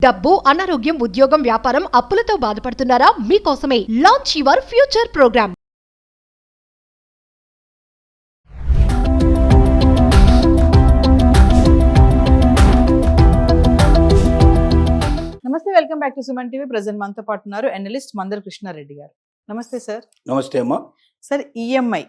డబ్బు, అనారోగ్యం, ఉద్యోగం, వ్యాపారం, అప్పులతో బాధపడుతున్నారా? మీకోసమే లాంచ్ యువర్ ఫ్యూచర్ ప్రోగ్రామ్. నమస్తే, welcome back to Suman TV. Present మనతో పాటు ఉన్నారు ఎనలిస్ట్ మందర్ కృష్ణారెడ్డి గారు. నమస్తే సార్. నమస్తే అమ్మా. సార్, ఈఎంఐ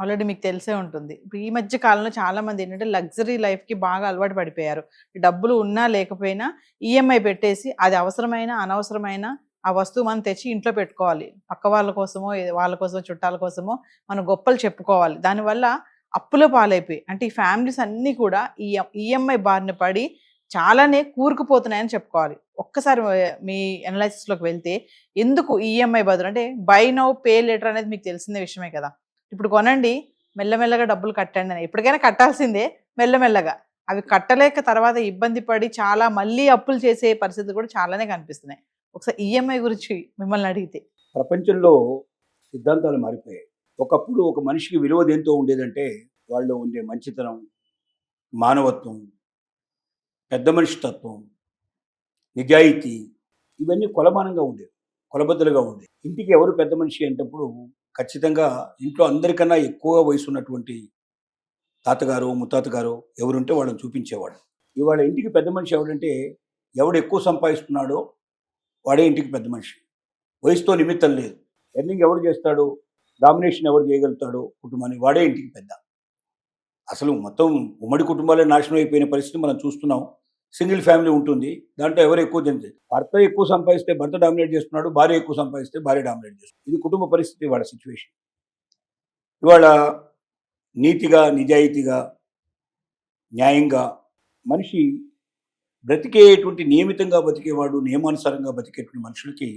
ఆల్రెడీ మీకు తెలిసే ఉంటుంది. ఇప్పుడు ఈ మధ్య కాలంలో చాలా మంది ఏంటంటే లగ్జరీ లైఫ్కి బాగా అలవాటు పడిపోయారు. డబ్బులు ఉన్నా లేకపోయినా ఈఎంఐ పెట్టేసి అది అవసరమైన అనవసరమైన ఆ వస్తువు మనం తెచ్చి ఇంట్లో పెట్టుకోవాలి. పక్క వాళ్ళ కోసమో వాళ్ళ కోసమో చుట్టాల కోసమో మనం గొప్పలు చెప్పుకోవాలి. దానివల్ల అప్పుల పాలైపోయి అంటే ఈ ఫ్యామిలీస్ అన్నీ కూడా ఈఎంఐ బారిన పడి చాలానే కూరుకుపోతున్నాయని చెప్పుకోవాలి. ఒక్కసారి మీ ఎనలైసిస్లోకి వెళ్తే ఎందుకు ఈఎంఐ బదులు అంటే బై నౌ పే లెటర్ అనేది మీకు తెలిసిన విషయమే కదా. ఇప్పుడు కొనండి, మెల్లమెల్లగా డబ్బులు కట్టండి అని. ఎప్పటికైనా కట్టాల్సిందే, మెల్లమెల్లగా. అవి కట్టలేక తర్వాత ఇబ్బంది పడి చాలా మళ్ళీ అప్పులు చేసే పరిస్థితులు కూడా చాలానే కనిపిస్తున్నాయి. ఒకసారి ఈఎంఐ గురించి మిమ్మల్ని అడిగితే. ప్రపంచంలో సిద్ధాంతాలు మారిపోయాయి. ఒకప్పుడు ఒక మనిషికి విలువ దేంతో ఉండేదంటే వాళ్ళు ఉండే మంచితనం, మానవత్వం, పెద్ద మనిషి తత్వం, నిజాయితీ, ఇవన్నీ కొలమానంగా ఉండేవి, కొలబద్దలుగా ఉండేవి. ఇంటికి ఎవరు పెద్ద మనిషి అంటప్పుడు ఖచ్చితంగా ఇంట్లో అందరికన్నా ఎక్కువ వయసు ఉన్నటువంటి తాతగారు, ముత్తాతగారు ఎవరుంటే వాళ్ళని చూపించేవాడు. ఇవాళ ఇంటికి పెద్ద మనిషి ఎవడంటే ఎవడు ఎక్కువ సంపాదిస్తున్నాడో వాడే ఇంటికి పెద్ద మనిషి. వయసుతో నిమిత్తం లేదు. ఎర్నింగ్ ఎవడు చేస్తాడో, డామినేషన్ ఎవరు చేయగలుగుతాడో కుటుంబాన్ని, వాడే ఇంటికి పెద్ద. అసలు మొత్తం ఉమ్మడి కుటుంబాలే నాశనం అయిపోయిన పరిస్థితి మనం చూస్తున్నాం. సింగిల్ ఫ్యామిలీ ఉంటుంది, దాంట్లో ఎవరు ఎక్కువ జనరేట్. భర్త ఎక్కువ సంపాదిస్తే భర్త డామినేట్ చేస్తున్నాడు, భార్య ఎక్కువ సంపాదిస్తే భార్య డామినేట్ చేస్తుంది. ఇది కుటుంబ పరిస్థితి, వాళ్ళ సిచ్యువేషన్. ఇవాళ నీతిగా, నిజాయితీగా, న్యాయంగా మనిషి బ్రతికేటువంటి, నియమితంగా బతికేవాడు, నియమానుసారంగా బతికేటువంటి మనుషులకి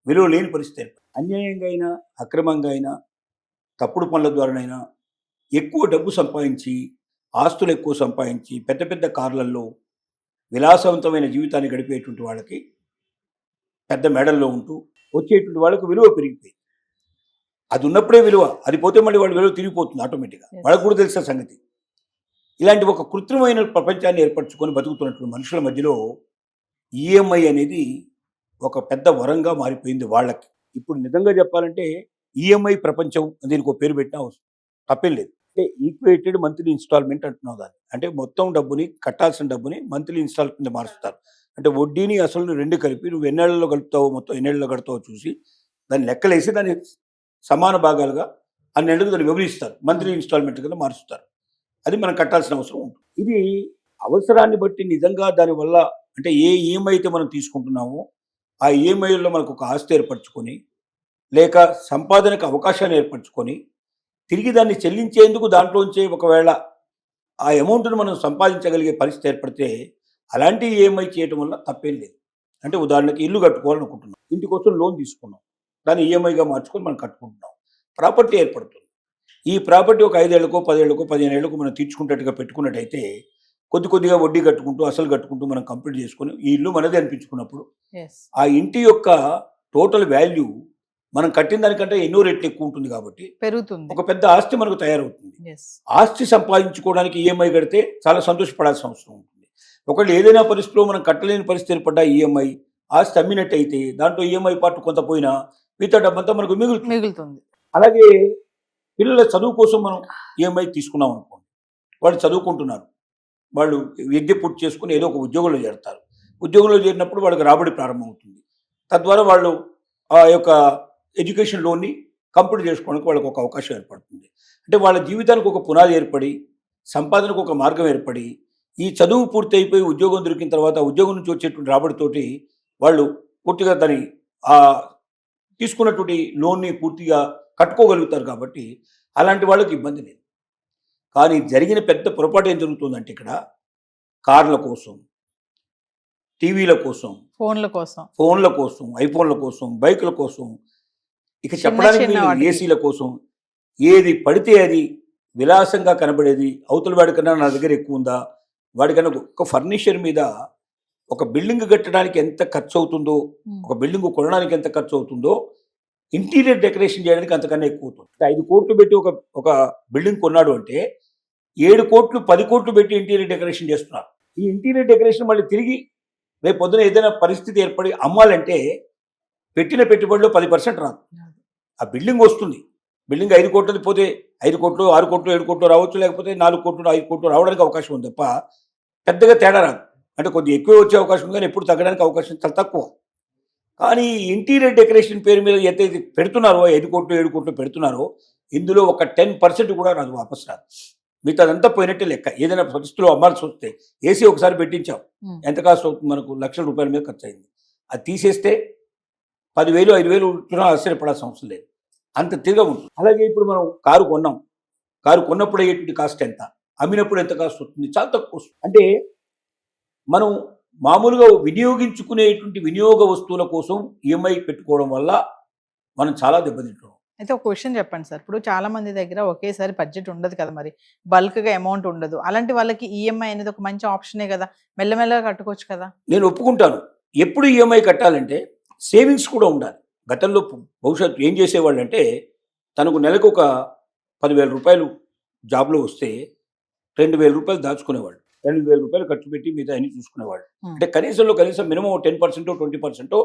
విలువ లేని పరిస్థితి. అన్యాయంగా అయినా, అక్రమంగా అయినా, తప్పుడు పనుల ద్వారానైనా ఎక్కువ డబ్బు సంపాదించి, ఆస్తులు ఎక్కువ సంపాదించి, పెద్ద పెద్ద కార్లల్లో విలాసవంతమైన జీవితాన్ని గడిపేటువంటి వాళ్ళకి, పెద్ద మెడల్లో ఉంటూ వచ్చేటువంటి వాళ్ళకు విలువ పెరిగిపోయింది. అది ఉన్నప్పుడే విలువ, అది పోతే మళ్ళీ వాళ్ళ విలువ తిరిగిపోతుంది ఆటోమేటిక్గా. వాళ్ళకు కూడా తెలిసిన సంగతి. ఇలాంటి ఒక కృత్రిమైన ప్రపంచాన్ని ఏర్పరచుకొని బతుకుతున్నటువంటి మనుషుల మధ్యలో ఈఎంఐ అనేది ఒక పెద్ద వరంగా మారిపోయింది వాళ్ళకి. ఇప్పుడు నిజంగా చెప్పాలంటే ఈఎంఐ ప్రపంచం, దీనికి ఒక పేరు పెట్టినా అవసరం తప్పేం లేదు. అంటే ఈక్వేటెడ్ మంత్లీ ఇన్స్టాల్మెంట్ అంటున్నావు దాన్ని. అంటే మొత్తం డబ్బుని, కట్టాల్సిన డబ్బుని మంత్లీ ఇన్స్టాల్మెంట్ కింద మారుస్తారు. అంటే వడ్డీని అసలు రెండు కలిపి నువ్వు ఎన్నేళ్లలో కలుపుతావో, మొత్తం ఎన్నేళ్లలో కడతావో చూసి దాన్ని లెక్కలేసి దాన్ని సమాన భాగాలుగా అన్నేళ్లకు దాన్ని వివరిస్తారు, మంత్లీ ఇన్స్టాల్మెంట్ కింద మారుస్తారు. అది మనం కట్టాల్సిన అవసరం ఉంటుంది. ఇది అవసరాన్ని బట్టి నిజంగా దానివల్ల అంటే ఏ ఈఎంఐ అయితే మనం తీసుకుంటున్నామో ఆ ఈఎంఐలో మనకు ఒక ఆస్తి ఏర్పరచుకొని, లేక సంపాదనకు అవకాశాన్ని ఏర్పరచుకొని, తిరిగి దాన్ని చెల్లించేందుకు దాంట్లోంచే ఒకవేళ ఆ అమౌంట్ను మనం సంపాదించగలిగే పరిస్థితి ఏర్పడితే అలాంటి ఈఎంఐ చేయడం వల్ల తప్పేం లేదు. అంటే ఉదాహరణకి ఇల్లు కట్టుకోవాలనుకుంటున్నాం, ఇంటి కోసం లోన్ తీసుకున్నాం, దాన్ని ఈఎంఐగా మార్చుకొని మనం కట్టుకుంటున్నాం, ప్రాపర్టీ ఏర్పడుతుంది. ఈ ప్రాపర్టీ ఒక 5 ఏళ్లకో 10 ఏళ్లకో 15 ఏళ్లకు మనం తీర్చుకున్నట్టుగా పెట్టుకున్నట్టయితే కొద్ది కొద్దిగా వడ్డీ కట్టుకుంటూ, అసలు కట్టుకుంటూ మనం కంప్లీట్ చేసుకొని ఈ ఇల్లు మనదే అనిపించుకున్నప్పుడు ఆ ఇంటి యొక్క టోటల్ వాల్యూ మనం కట్టిన దానికంటే ఎన్నో రెట్లు ఎక్కువ ఉంటుంది కాబట్టి పెరుగుతుంది, ఒక పెద్ద ఆస్తి మనకు తయారవుతుంది. ఆస్తి సంపాదించుకోవడానికి ఈఎంఐ కడితే చాలా సంతోషపడాల్సిన అవసరం ఉంటుంది. ఒకళ్ళు ఏదైనా పరిస్థితిలో మనం కట్టలేని పరిస్థితి ఏర్పడ్డా ఈఎంఐ, ఆస్తి అమ్మినట్టు అయితే దాంట్లో ఈఎంఐ పార్ట్ కొంత పోయినా మిగతా డబ్బంతా మనకు మిగులుతుంది. అలాగే పిల్లల చదువు కోసం మనం ఈఎంఐ తీసుకున్నాం అనుకోండి, వాళ్ళు చదువుకుంటున్నారు, వాళ్ళు విద్య పూర్తి చేసుకుని ఏదో ఒక ఉద్యోగంలో చేరుతారు. ఉద్యోగంలో చేరినప్పుడు వాళ్ళకి రాబడి ప్రారంభమవుతుంది. తద్వారా వాళ్ళు ఆ యొక్క ఎడ్యుకేషన్ లోన్ని కంప్లీట్ చేసుకోవడానికి వాళ్ళకి ఒక అవకాశం ఏర్పడుతుంది. అంటే వాళ్ళ జీవితానికి ఒక పునాది ఏర్పడి, సంపాదనకు ఒక మార్గం ఏర్పడి, ఈ చదువు పూర్తి అయిపోయి ఉద్యోగం దొరికిన తర్వాత ఉద్యోగం నుంచి వచ్చేటువంటి రాబడితోటి వాళ్ళు పూర్తిగా దాన్ని తీసుకున్నటువంటి లోన్ని పూర్తిగా కట్టుకోగలుగుతారు. కాబట్టి అలాంటి వాళ్ళకి ఇబ్బంది లేదు. కానీ జరిగిన పెద్ద పొరపాటు ఏం జరుగుతుందంటే ఇక్కడ కార్ల కోసం, టీవీల కోసం, ఫోన్ల కోసం, ఐఫోన్ల కోసం, బైకుల కోసం, ఇక చెప్పడానికి ఏసీల కోసం, ఏది పడితే అది విలాసంగా కనబడేది, అవతల వాడికన్నా నా దగ్గర ఎక్కువ ఉందా, వాడికన్నా ఒక ఫర్నిచర్ మీద ఒక బిల్డింగ్ కట్టడానికి ఎంత ఖర్చు అవుతుందో, ఒక బిల్డింగ్ కొనడానికి ఎంత ఖర్చు అవుతుందో, ఇంటీరియర్ డెకరేషన్ చేయడానికి అంతకన్నా ఎక్కువ అవుతుంది. 5 కోట్లు పెట్టి ఒక బిల్డింగ్ కొన్నాడు అంటే 7 కోట్లు 10 కోట్లు పెట్టి ఇంటీరియర్ డెకరేషన్ చేస్తున్నారు. ఈ ఇంటీరియర్ డెకరేషన్ మళ్ళీ తిరిగి రేపు పొద్దున ఏదైనా పరిస్థితి ఏర్పడి అమ్మాలంటే పెట్టిన పెట్టుబడిలో 10% రాదు. ఆ బిల్డింగ్ వస్తుంది, బిల్డింగ్ 5 కోట్లది పోతే 5 కోట్లు 6 కోట్లు 7 కోట్లు రావచ్చు, లేకపోతే 4 కోట్లు 5 కోట్లు రావడానికి అవకాశం ఉంది తప్ప పెద్దగా తేడా రాదు. అంటే కొద్దిగా ఎక్కువ వచ్చే అవకాశం ఉంది కానీ ఎప్పుడు తగ్గడానికి అవకాశం చాలా తక్కువ. కానీ ఇంటీరియర్ డెకరేషన్ పేరు మీద ఎంతైతే పెడుతున్నారో 5 కోట్లు 7 కోట్లు పెడుతున్నారో ఇందులో ఒక 10% కూడా రాదు, వాపస్ రాదు. మిగతాదంతా పోయినట్టే లెక్క. ఏదైనా పరిస్థితుల్లో అమ్మాల్సి వస్తే ఏసీ ఒకసారి పెట్టించాం, ఎంత కాస్ట్ అవుతుంది, మనకు లక్షల రూపాయల మీద ఖర్చు అయింది. అది తీసేస్తే 10,000 5,000 ఉంటున్నా ఆశ్చర్యపడాల్సిన అవసరం లేదు, అంత తిరిగా ఉంటుంది. అలాగే ఇప్పుడు మనం కారు కొన్నాం, కారు కొన్నప్పుడు అయ్యేటువంటి కాస్ట్ ఎంత, అమ్మినప్పుడు ఎంత కాస్ట్ వస్తుంది, చాలా తక్కువ వస్తుంది. అంటే మనం మామూలుగా వినియోగించుకునేటువంటి వినియోగ వస్తువుల కోసం ఈఎంఐ పెట్టుకోవడం వల్ల మనం చాలా దెబ్బతింటున్నాం. అయితే ఒక క్వశ్చన్ చెప్పండి సార్, ఇప్పుడు చాలా మంది దగ్గర ఒకేసారి బడ్జెట్ ఉండదు కదా, మరి బల్క్గా అమౌంట్ ఉండదు, అలాంటి వాళ్ళకి ఈఎంఐ అనేది ఒక మంచి ఆప్షనే కదా, మెల్లమెల్లగా కట్టుకోవచ్చు కదా. నేను ఒప్పుకుంటాను. ఎప్పుడు ఈఎంఐ కట్టాలంటే సేవింగ్స్ కూడా ఉండాలి. గతంలో భవిష్యత్తు ఏం చేసేవాళ్ళు అంటే తనకు నెలకు ఒక 10,000 రూపాయలు జాబ్లో వస్తే 2,000 రూపాయలు దాచుకునేవాళ్ళు, 2,000 రూపాయలు ఖర్చు పెట్టి మిగతా అన్ని చూసుకునేవాళ్ళు. అంటే కనీసం మినిమం 10% 20%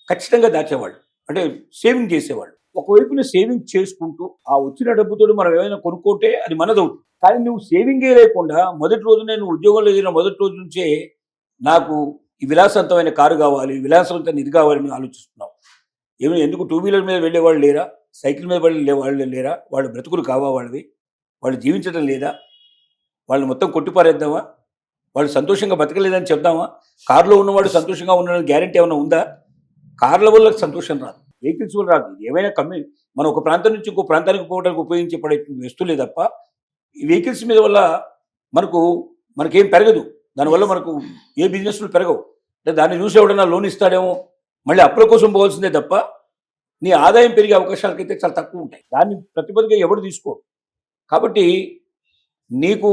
ఖచ్చితంగా దాచేవాళ్ళు, అంటే సేవింగ్ చేసేవాళ్ళు. ఒకవైపున సేవింగ్ చేసుకుంటూ ఆ వచ్చిన డబ్బుతో మనం ఏమైనా కొనుక్కుంటే అది మనదవుతుంది. కానీ నువ్వు సేవింగే లేకుండా మొదటి రోజు నేను ఉద్యోగంలో ఎదిగిన మొదటి రోజు నుంచే నాకు ఈ విలాసవంతమైన కారు కావాలి, విలాసవంతమైన ఇది కావాలని ఆలోచిస్తున్నావు. ఎందుకు 2 వీలర్ మీద వెళ్ళేవాళ్ళు లేరా, సైకిల్ మీద వెళ్ళే వాళ్ళు లేరా, వాళ్ళ బ్రతుకులు కావా వాళ్ళవి, వాళ్ళు జీవించడం లేదా, వాళ్ళు మొత్తం కొట్టిపారేద్దామా, వాళ్ళు సంతోషంగా బతకలేదని చెప్దామా? కారులో ఉన్నవాడు సంతోషంగా ఉన్నాడని గ్యారెంటీ ఏమైనా ఉందా? కార్ల వల్ల సంతోషం రాదు, వెహికల్స్ వల్ల రాదు. ఏమైనా మనం ఒక ప్రాంతం నుంచి ఇంకో ప్రాంతానికి పోవడానికి ఉపయోగించబడే వస్తువులే తప్ప ఈ వెహికల్స్ మీద వల్ల మనకేం పెరగదు, దానివల్ల మనకు ఏ బిజినెస్లు పెరగవు. అంటే దాన్ని చూసి ఎవడన్నా లోన్ ఇస్తాడేమో, మళ్ళీ అప్పుల కోసం పోవాల్సిందే తప్ప నీ ఆదాయం పెరిగే అవకాశాలకైతే చాలా తక్కువ ఉంటాయి. దాన్ని ప్రతిపదిగా ఎవడు తీసుకోడు. కాబట్టి నీకు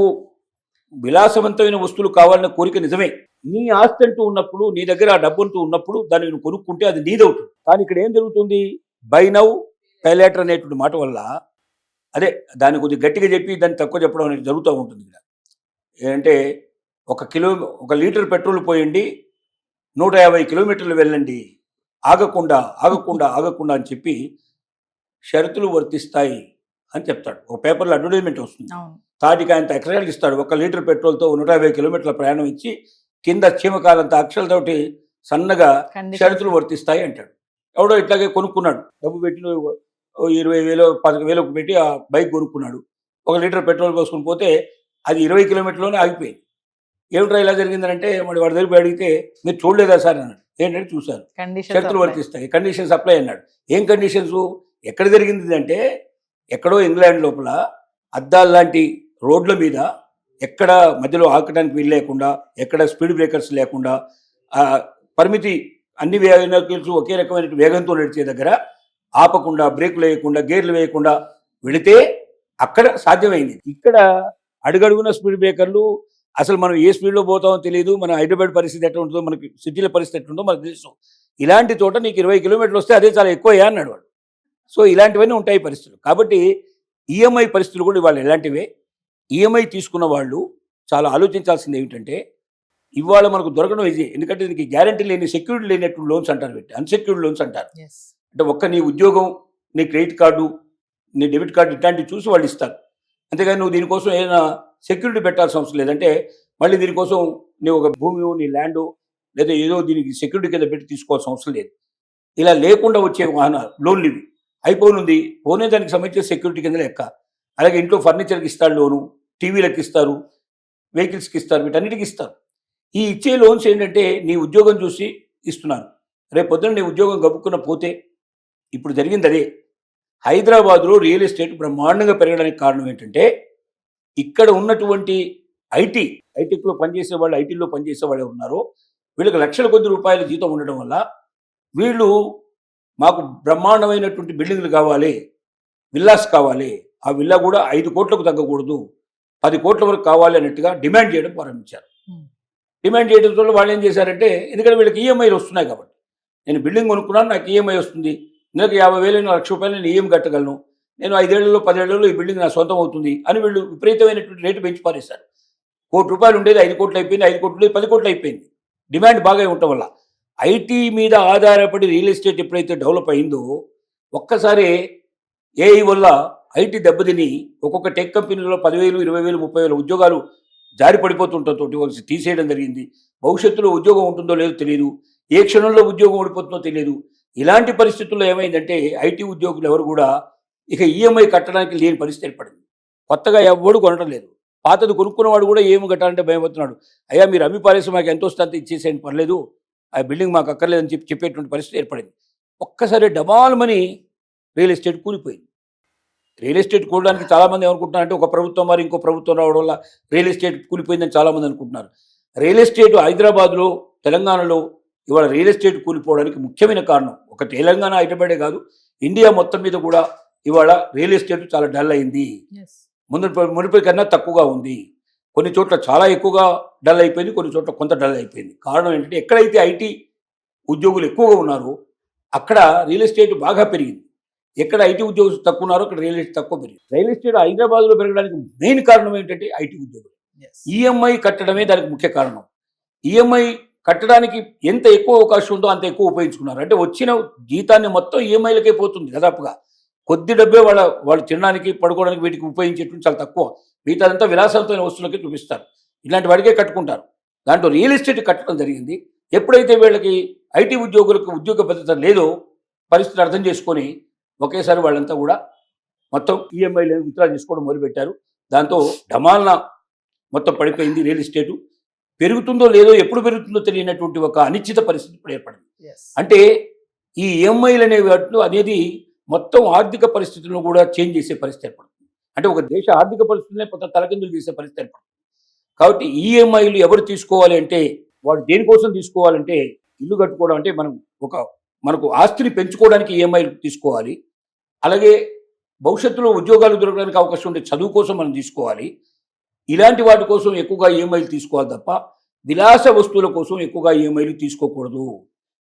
విలాసవంతమైన వస్తువులు కావాలన్న కోరిక నిజమే. నీ ఆస్తి అంటూ ఉన్నప్పుడు, నీ దగ్గర ఆ డబ్బు అంటూ ఉన్నప్పుడు దాన్ని నువ్వు కొనుక్కుంటే అది నీదవుతుంది. కానీ ఇక్కడ ఏం జరుగుతుంది, బై నౌ పే లేటర్ అనేటువంటి మాట వల్ల దాన్ని కొద్దిగా గట్టిగా చెప్పి దాన్ని తక్కువ చెప్పడం అనేది జరుగుతూ ఉంటుంది. ఇక్కడ ఏంటంటే 1 లీటర్ పెట్రోల్ పోయండి 150 కిలోమీటర్లు వెళ్ళండి, ఆగకుండా అని చెప్పి షరతులు వర్తిస్తాయి అని చెప్తాడు. ఒక పేపర్లో అడ్వర్టైజ్మెంట్ వస్తుంది, తాటికి ఆయన అక్షరాలు ఇస్తాడు. 1 లీటర్ పెట్రోల్తో 150 కిలోమీటర్ల ప్రయాణం ఇచ్చి కింద చీమకాలంత అక్షరాలతోటి సన్నగా షరతులు వర్తిస్తాయి అంటాడు. ఎవడో ఇట్లాగే కొనుక్కున్నాడు, డబ్బు పెట్టి 20,000 10,000 పెట్టి ఆ బైక్ కొనుక్కున్నాడు. 1 లీటర్ పెట్రోల్ పోసుకుని పోతే అది 20 కిలోమీటర్లోనే ఆగిపోయింది. ఏమిట్రా ఇలా జరిగిందంటే మరి వాడి దగ్గర అడిగితే మీరు చూడలేదా సార్ అన్నాడు. ఏంటంటే చూశారు, షరతులు వర్తిస్తాయి, కండిషన్స్ అప్లై అన్నాడు. ఏం కండిషన్స్, ఎక్కడ జరిగింది అంటే ఎక్కడో ఇంగ్లాండ్ లోపల అద్దాల లాంటి రోడ్ల మీద ఎక్కడ మధ్యలో ఆకటానికి వీలు లేకుండా, ఎక్కడ స్పీడ్ బ్రేకర్స్ లేకుండా, పరిమితి అన్ని వెహికల్స్ ఒకే రకమైన వేగంతో నడిచే దగ్గర ఆపకుండా, బ్రేకులు వేయకుండా, గేర్లు వేయకుండా వెళితే అక్కడ సాధ్యమైంది. ఇక్కడ అడుగడుగున స్పీడ్ బ్రేకర్లు, అసలు మనం ఏ స్పీడ్లో పోతామో తెలియదు, మన హైదరాబాద్ పరిస్థితి ఎట్లా ఉంటుందో, మనకి సిటీల పరిస్థితి ఎట్లుందో మనకు తెలుసు. ఇలాంటి చోట నీకు 20 కిలోమీటర్లు వస్తే అదే చాలా ఎక్కువయ్యా అన్నాడు వాడు. సో ఇలాంటివన్నీ ఉంటాయి పరిస్థితులు. కాబట్టి ఈఎంఐ పరిస్థితులు కూడా ఇవాళ ఎలాంటివే. ఈఎంఐ తీసుకున్న వాళ్ళు చాలా ఆలోచించాల్సింది ఏమిటంటే ఇవాళ మనకు దొరకడం ఈజీ, ఎందుకంటే దీనికి గ్యారంటీ లేని, సెక్యూరిటీ లేనటువంటి లోన్స్ అంటారు, పెట్టి అన్సెక్యూర్డ్ లోన్స్ అంటారు. అంటే నీ ఉద్యోగం, నీ క్రెడిట్ కార్డు, నీ డెబిట్ కార్డు ఇట్లాంటివి చూసి వాళ్ళు ఇస్తారు. అంతేగాని నువ్వు దీనికోసం ఏదైనా సెక్యూరిటీ పెట్టాల్సిన అవసరం లేదంటే మళ్ళీ దీనికోసం నువ్వు ఒక భూమి, నీ ల్యాండ్ లేదా ఏదో దీనికి సెక్యూరిటీ కింద పెట్టి తీసుకోవాల్సిన అవసరం లేదు. ఇలా లేకుండా వచ్చే వాహనాలు లోన్లు ఇవి అయిపోనుంది, పోనే దానికి సంబంధించిన సెక్యూరిటీ కింద లెక్క. అలాగే ఇంట్లో ఫర్నిచర్కి ఇస్తారు లోను, టీవీలకు ఇస్తారు, వెహికల్స్కి ఇస్తారు, వీటన్నిటికి ఇస్తారు. ఈ ఇచ్చే లోన్స్ ఏంటంటే నీ ఉద్యోగం చూసి ఇస్తున్నారు. రేపు పొద్దున నీ ఉద్యోగం గబుక్కున్న పోతే, ఇప్పుడు జరిగింది అదే. హైదరాబాద్లో రియల్ ఎస్టేట్ బ్రహ్మాండంగా పెరగడానికి కారణం ఏంటంటే ఇక్కడ ఉన్నటువంటి ఐటీలో పనిచేసే వాళ్ళు, ఐటీలో పనిచేసే వాళ్ళు ఉన్నారో వీళ్ళకి లక్షల కొద్ది రూపాయల జీతం ఉండడం వల్ల వీళ్ళు మాకు బ్రహ్మాండమైనటువంటి బిల్డింగ్లు కావాలి, విల్లాస్ కావాలి, ఆ విల్లా కూడా 5 కోట్లకు తగ్గకూడదు, 10 కోట్ల వరకు కావాలి అన్నట్టుగా డిమాండ్ చేయడం ప్రారంభించారు. డిమాండ్ చేయడం వల్ల వాళ్ళు ఏం చేశారంటే, ఎందుకంటే వీళ్ళకి ఈఎంఐలు వస్తున్నాయి కాబట్టి, నేను బిల్డింగ్ కొనుక్కున్నాను, నాకు ఈఎంఐ వస్తుంది, నెలకు 50,000 1,00,000 నేను ఈఎం కట్టగలను, నేను 5 ఏళ్లలో 10 ఏళ్లలో ఈ బిల్డింగ్ నా సొంతం అవుతుంది అని వీళ్ళు విపరీతమైనటువంటి రేటు పెంచి పారేశారు. ₹1 కోటి ఉండేది 5 కోట్లు అయిపోయింది, 5 కోట్లు 10 కోట్లు అయిపోయింది. డిమాండ్ బాగా ఉండటం వల్ల ఐటీ మీద ఆధారపడి రియల్ ఎస్టేట్ ఎప్పుడైతే డెవలప్ అయిందో ఒక్కసారి ఏఐ వల్ల ఐటీ దెబ్బతిని ఒక్కొక్క టెక్ కంపెనీలో 10,000, 20,000, 30,000 ఉద్యోగాలు జారి పడిపోతుండటంతో తీసేయడం జరిగింది. భవిష్యత్తులో ఉద్యోగం ఉంటుందో లేదో తెలియదు, ఏ క్షణంలో ఉద్యోగం ఓడిపోతుందో తెలియదు. ఇలాంటి పరిస్థితుల్లో ఏమైందంటే ఐటీ ఉద్యోగులు ఎవరు కూడా ఇక ఈఎంఐ కట్టడానికి లేని పరిస్థితి ఏర్పడింది. కొత్తగా ఎవడు కొనడం లేదు, పాతది కొనుక్కున్నవాడు కూడా ఏమి కట్టాలంటే భయపడుతున్నాడు. అయ్యా మీరు అమ్మి పారేసి మాకు ఎంత వస్తే అంత ఇచ్చేసేయండి, పర్లేదు, ఆ బిల్డింగ్ మాకు అక్కర్లేదని చెప్పేటువంటి పరిస్థితి ఏర్పడింది. ఒక్కసారి డమాల్మని రియల్ ఎస్టేట్ కూలిపోయింది. రియల్ ఎస్టేట్ కూలడానికి చాలామంది ఏమనుకుంటున్నారంటే ఒక ప్రభుత్వం మరి ఇంకో ప్రభుత్వం రావడం వల్ల రియల్ ఎస్టేట్ కూలిపోయిందని చాలామంది అనుకుంటున్నారు. రియల్ ఎస్టేట్ హైదరాబాద్లో, తెలంగాణలో ఇవాళ రియల్ ఎస్టేట్ కూలిపోవడానికి ముఖ్యమైన కారణం ఒక తెలంగాణ, హైదరాబాదే కాదు, ఇండియా మొత్తం మీద కూడా ఇవాళ రియల్ ఎస్టేట్ చాలా డల్ అయింది. మునుపటి కన్నా తక్కువగా ఉంది. కొన్ని చోట్ల చాలా ఎక్కువగా డల్ అయిపోయింది, కొన్ని చోట్ల కొంత డల్ అయిపోయింది. కారణం ఏంటంటే ఎక్కడైతే ఐటీ ఉద్యోగులు ఎక్కువగా ఉన్నారో అక్కడ రియల్ ఎస్టేట్ బాగా పెరిగింది. ఎక్కడ ఐటీ ఉద్యోగులు తక్కువ ఉన్నారో అక్కడ రియల్ ఎస్టేట్ తక్కువ పెరిగింది. రియల్ ఎస్టేట్ హైదరాబాద్లో పెరగడానికి మెయిన్ కారణం ఏంటంటే ఐటీ ఉద్యోగులు. ఈఎంఐ కట్టడమే దానికి ముఖ్య కారణం. ఈఎంఐ కట్టడానికి ఎంత ఎక్కువ అవకాశం ఉందో అంత ఎక్కువ ఉపయోగించుకున్నారు. అంటే వచ్చిన జీతాన్ని మొత్తం ఈఎంఐలకే పోతుంది దాదాపుగా. కొద్ది డబ్బే వాళ్ళు తినడానికి, పడుకోవడానికి వీటికి ఉపయోగించేటువంటి చాలా తక్కువ. మిగతాదంతా విలాసవంతమైన వస్తువులకి చూపిస్తారు. ఇలాంటి వాడికే కట్టుకుంటారు. దాంట్లో రియల్ ఎస్టేట్ కట్టడం జరిగింది. ఎప్పుడైతే వీళ్ళకి ఐటీ ఉద్యోగులకు ఉద్యోగ భద్రత లేదో పరిస్థితిని అర్థం చేసుకొని ఒకేసారి వాళ్ళంతా కూడా మొత్తం ఈఎంఐలు విత్డ్రా చేసుకోవడం మొదలుపెట్టారు. దాంతో డమాల్న మొత్తం పడిపోయింది రియల్ ఎస్టేటు. పెరుగుతుందో లేదో, ఎప్పుడు పెరుగుతుందో తెలియనటువంటి ఒక అనిశ్చిత పరిస్థితి ఇప్పుడు ఏర్పడింది. అంటే ఈ ఈఎంఐలు అనేది మొత్తం ఆర్థిక పరిస్థితులను కూడా చేంజ్ చేసే పరిస్థితి ఏర్పడుతుంది. అంటే ఒక దేశ ఆర్థిక పరిస్థితులనే కొంత తలకిందులు చేసే పరిస్థితి ఏర్పడుతుంది. కాబట్టి ఈఎంఐలు ఎవరు తీసుకోవాలి అంటే, వాడు దేనికోసం తీసుకోవాలంటే ఇల్లు కట్టుకోవడం, అంటే మనకు ఆస్తిని పెంచుకోవడానికి ఈఎంఐలు తీసుకోవాలి. అలాగే భవిష్యత్తులో ఉద్యోగాలు దొరకడానికి అవకాశం ఉంటే చదువు కోసం మనం తీసుకోవాలి. ఇలాంటి వాటి కోసం ఎక్కువగా ఈఎంఐలు తీసుకోవాలి తప్ప విలాస వస్తువుల కోసం ఎక్కువగా ఈఎంఐలు తీసుకోకూడదు.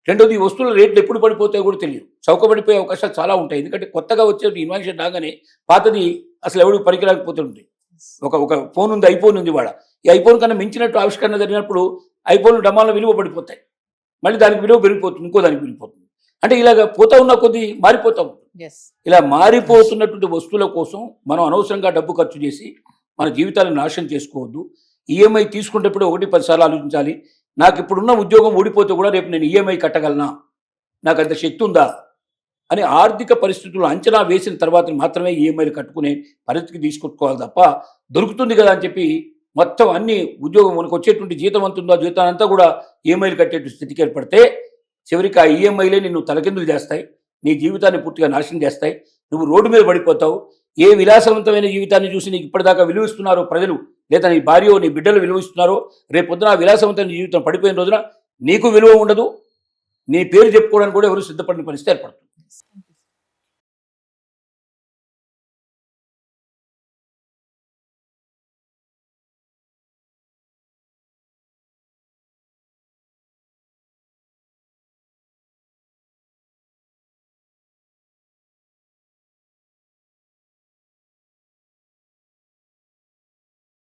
రెండోది, ఈ వస్తువుల రేట్లు ఎప్పుడు పడిపోతాయో కూడా తెలియదు. చౌకబడిపోయే అవకాశాలు చాలా ఉంటాయి. ఎందుకంటే కొత్తగా వచ్చే ఇన్వెన్షన్ రాగానే పాతది అసలు ఎవరికి పనికిరాకపోతుంది. ఒక ఫోన్ ఉంది, ఐఫోన్ ఉంది. ఈ ఐఫోన్ కన్నా మించినట్టు ఆవిష్కరణ జరిగినప్పుడు ఐఫోన్ డమాల విలువ పడిపోతాయి. మళ్ళీ దానికి విలువ పెరిగిపోతుంది, ఇంకో దానికి పెరిగిపోతుంది. అంటే ఇలాగ పోతా ఉన్న కొద్దీ మారిపోతా ఉంటుంది. ఇలా మారిపోతున్నటువంటి వస్తువుల కోసం మనం అనవసరంగా డబ్బు ఖర్చు చేసి మన జీవితాలను నాశనం చేసుకోవద్దు. ఈఎంఐ తీసుకునేటప్పుడు 1-10 సార్లు ఆలోచించాలి. నాకు ఇప్పుడున్న ఉద్యోగం ఊడిపోతే కూడా రేపు నేను ఈఎంఐ కట్టగలనా, నాకు అంత శక్తి ఉందా అని ఆర్థిక పరిస్థితులు అంచనా వేసిన తర్వాత మాత్రమే ఈఎంఐలు కట్టుకునే పరిస్థితికి తీసుకొచ్చుకోవాలి తప్ప దొరుకుతుంది కదా అని చెప్పి మొత్తం అన్ని ఉద్యోగం మనకు వచ్చేటువంటి జీతం అంతుందో ఆ జీతాన్ని అంతా కూడా ఈఎంఐలు కట్టేటువంటి స్థితికి ఏర్పడితే చివరికి ఆ ఈఎంఐలే నిన్ను తలకిందులు చేస్తాయి, నీ జీవితాన్ని పూర్తిగా నాశనం చేస్తాయి. నువ్వు రోడ్డు మీద పడిపోతావు. ఏ విలాసవంతమైన జీవితాన్ని చూసి నీకు ఇప్పటిదాకా విలువిస్తున్నారో ప్రజలు, లేదా నీ భార్యో నీ బిడ్డలు విలువిస్తున్నారో, రేపు పొద్దున ఆ విలాసవంతమైన జీవితం పడిపోయిన రోజున నీకు విలువ ఉండదు, నీ పేరు చెప్పుకోవడానికి కూడా ఎవరు సిద్ధపడిన పరిస్థితి ఏర్పడుతుంది.